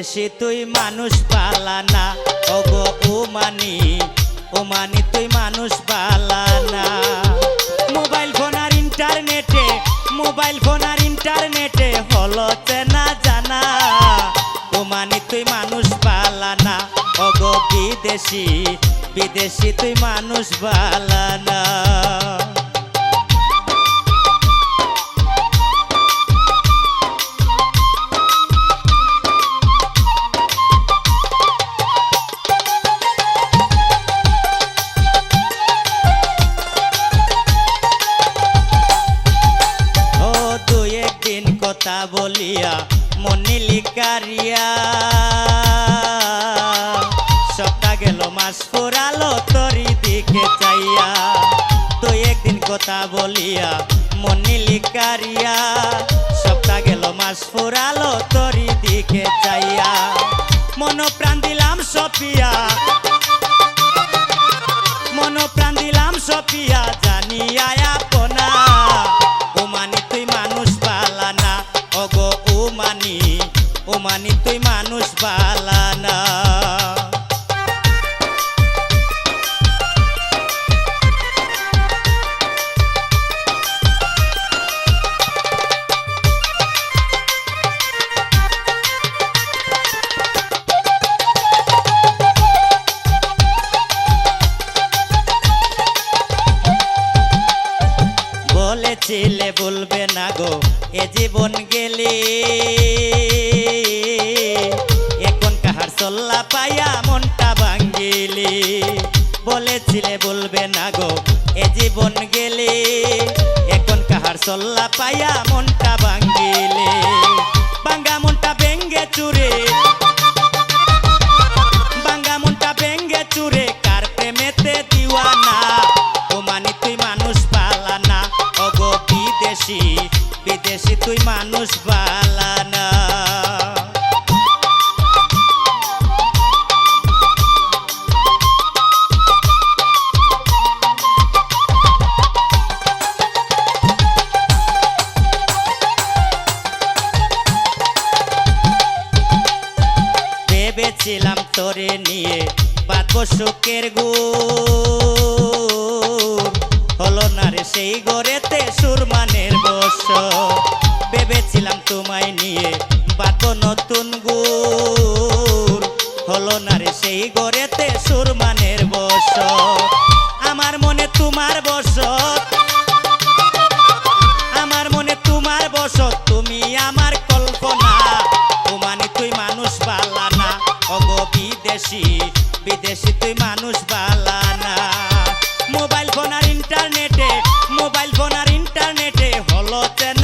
বিদেশি তুই মানুষ বালানা ওগো ওমানি ওমানি তুই মানুষ বালানা মোবাইল ফোন আর ইন্টারনেটে হলো চেনা জানা ওমানি তুই মানুষ বালানা ওগো বিদেশি বিদেশি তুই মানুষ বালানা কথা বলিয়া মনে লিকারিয়া সপ্তাহ গেল মাস ফুরালো তোরি দিকে চাইয়া তো একদিন কথা বলিয়া মনে লিকারিয়া সপ্তাহ গেল মাস ফুরালো তোরি দিকে চাইয়া মন প্রাণ দিলাম সপিয়া মন প্রাণ দিলাম সপিয়া জানিয়া আপনা ওমানি তুই মানুষ বালানা ওগো ওমানি ওমানি তুই মানুষ বালানা বলেছিলে বলবে না গো এ জীবন গেলে এখন কাহার চল্লা পাইয়া মনটা ভাঙ্গিলি বলেছিলে বলবে না গো এ জীবন গেলে এখন কাহার চল্লা পাইয়া মনটা ভাঙ্গিলি ভাঙ্গা মনটা ভেঙ্গে চুরে ভাঙ্গা মনটা ভেঙ্গে চুরে কার প্রেমেতে দিওয়ানা ওমানি তুই মানুষ বালানা ওগো বিদেশি বিদেশি তুই মানুষ বালানা ভেবেছিলাম তোরে নিয়ে বাঁধবো সুখের গুড় হলো না রে সেই গড়েতে সুরমানের বস ভেবেছিলাম তোমায় নিয়ে বাঁধবো নতুন গুড় হলো না রে সেই গড়েতে সুরমানের বস আমার মনে তোমার বসত আমার মনে তোমার বসত তুমি আমার কল্পনা ওমানি তুই মানুষ বালানা ওগো বিদেশি বিদেশি তুই মানুষ বালানা মোবাইল ফোন আর ইন্টারনেটে হলো চেনা